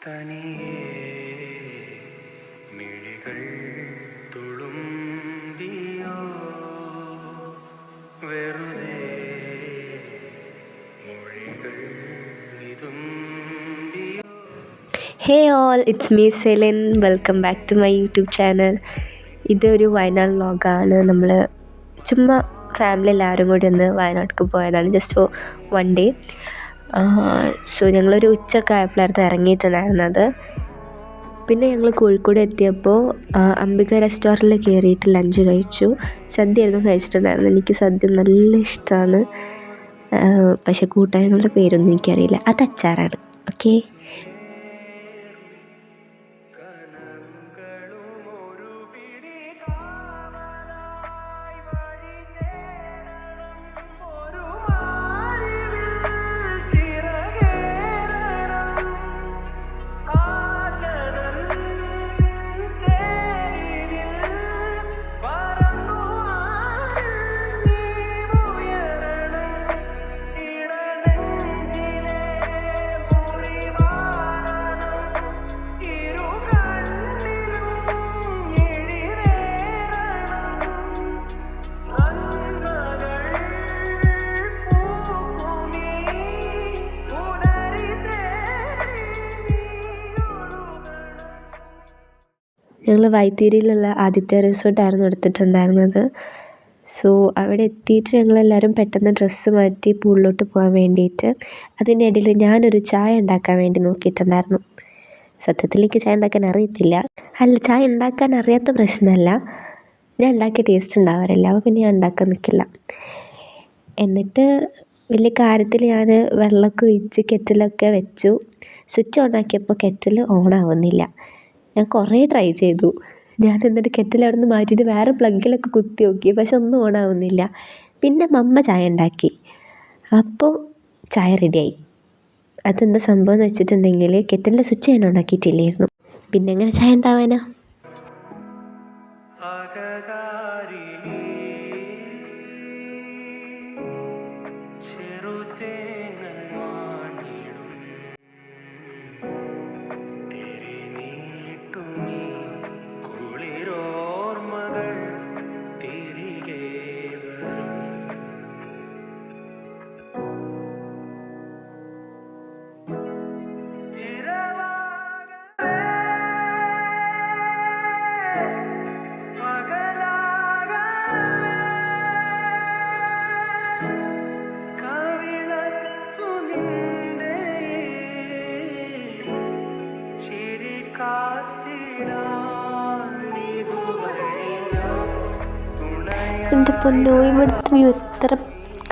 തനിയേ മിഴികൾ തുളുമ്പിയോ വെറുതെ മൊഴികൾ വിതുമ്പിയോ. Hey all, it's me Celine. Welcome back to my YouTube channel. ഇതൊരു വയനാട് വ്ളോഗാണ്. നമ്മൾ ചുമ്മാ ഫാമിലി എല്ലാവരും കൂടി ഒന്ന് വയനാട്ടിലേക്ക് പോയതാണ്, ജസ്റ്റ് ഫോർ 1 day. സോ ഞങ്ങളൊരു ഉച്ചയൊക്കെ ആയപ്പോഴായിരുന്നു ഇറങ്ങിയിട്ടുണ്ടായിരുന്നത്. പിന്നെ ഞങ്ങൾ കോഴിക്കോട് എത്തിയപ്പോൾ അംബിക റെസ്റ്റോറൻറ്റിൽ കയറിയിട്ട് ലഞ്ച് കഴിച്ചു. സദ്യയായിരുന്നു കഴിച്ചിട്ടുണ്ടായിരുന്നത്. എനിക്ക് സദ്യ നല്ല ഇഷ്ടമാണ്. പക്ഷേ കൂട്ടായ്മകളുടെ പേരൊന്നും എനിക്കറിയില്ല. അത് അച്ചാറാണ്. ഓക്കെ. ഞങ്ങൾ വൈത്തിരിയിലുള്ള ആദിത്യ റിസോർട്ടായിരുന്നു എടുത്തിട്ടുണ്ടായിരുന്നത്. സോ അവിടെ എത്തിയിട്ട് ഞങ്ങളെല്ലാവരും പെട്ടെന്ന് ഡ്രസ്സ് മാറ്റി പൂളിലോട്ട് പോകാൻ വേണ്ടിയിട്ട്. അതിൻ്റെ ഇടയിൽ ഞാനൊരു ചായ ഉണ്ടാക്കാൻ വേണ്ടി നോക്കിയിട്ടുണ്ടായിരുന്നു. സത്യത്തിൽ എനിക്ക് ചായ ഉണ്ടാക്കാൻ അറിയത്തില്ല. ചായ ഉണ്ടാക്കാൻ അറിയാത്ത പ്രശ്നമല്ല, ഞാൻ ഉണ്ടാക്കിയ ടേസ്റ്റ് ഉണ്ടാവാറില്ല. അപ്പോൾ പിന്നെ ഞാൻ ഉണ്ടാക്കാൻ നിൽക്കില്ല. എന്നിട്ട് വലിയ കാര്യത്തിൽ ഞാൻ വെള്ളമൊക്കെ ഒഴിച്ച് കെറ്റിലൊക്കെ വെച്ചു. സ്വിച്ച് ഓൺ ആക്കിയപ്പോൾ കെറ്റിൽ ഓണാവുന്നില്ല. ഞാൻ കുറേ ട്രൈ ചെയ്തു. ഞാൻ എന്നിട്ട് കെറ്റിൽ അവിടെ നിന്ന് മാറ്റിയിട്ട് വേറെ പ്ലഗിലൊക്കെ കുത്തി നോക്കി, പക്ഷെ ഒന്നും ഓണാവുന്നില്ല. പിന്നെ മമ്മ ചായ ഉണ്ടാക്കി. അപ്പോൾ ചായ റെഡിയായി. അതെന്താ സംഭവം എന്ന് വെച്ചിട്ടുണ്ടെങ്കിൽ കെറ്റിലിൻ്റെ സ്വിച്ച് ഞാൻ ഓണാക്കിയിട്ടില്ലായിരുന്നു. പിന്നെ എങ്ങനെ ചായ ഉണ്ടാവാനാ? എൻ്റെ പൊന്നോ, ഇവിടുത്തെ വ്യൂ എത്ര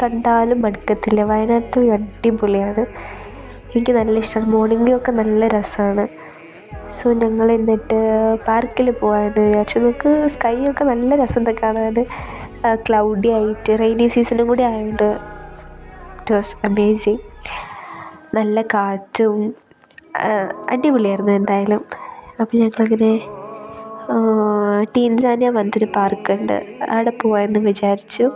കണ്ടാലും മടുക്കത്തില്ല. വയനാട്ടിലത്തെ വ്യൂ അടിപൊളിയാണ്. എനിക്ക് നല്ല ഇഷ്ടമാണ്. മോർണിംഗ് വ്യൂ ഒക്കെ നല്ല രസമാണ്. സോ ഞങ്ങൾ എന്നിട്ട് പാർക്കിൽ പോകാമെന്ന് വിചാരിച്ചു. നമുക്ക് സ്കൈ ഒക്കെ നല്ല രസമുണ്ട് കാണാൻ. ക്ലൗഡി ആയിട്ട് റെയിനി സീസണും കൂടി ആയതുകൊണ്ട് ഇറ്റ് വാസ് അമേസിങ്. നല്ല കാറ്റും അടിപൊളിയായിരുന്നു എന്തായാലും. അപ്പോൾ ഞങ്ങളങ്ങനെ ടീൻസാനിയ പറഞ്ഞിട്ടൊരു പാർക്കുണ്ട്, അവിടെ പോകാമെന്ന് വിചാരിച്ചു.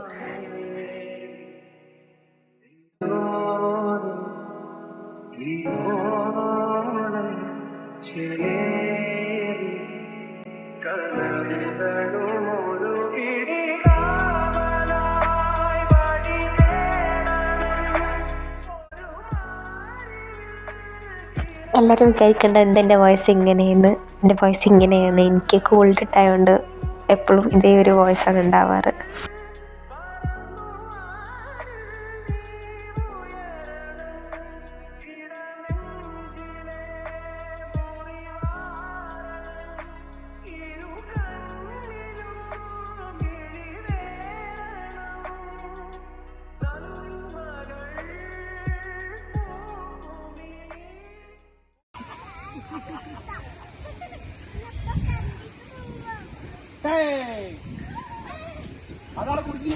എല്ലാവരും വിചാരിക്കേണ്ട എന്തെൻ്റെ വോയിസ് ഇങ്ങനെയെന്ന്. എൻ്റെ വോയിസ് ഇങ്ങനെയാണ്. എനിക്ക് കോൾഡ് ആയതുകൊണ്ട് എപ്പോഴും ഇതേ ഒരു വോയിസാണ് ഉണ്ടാവാറ്. അതാണ് കുടുങ്ങി.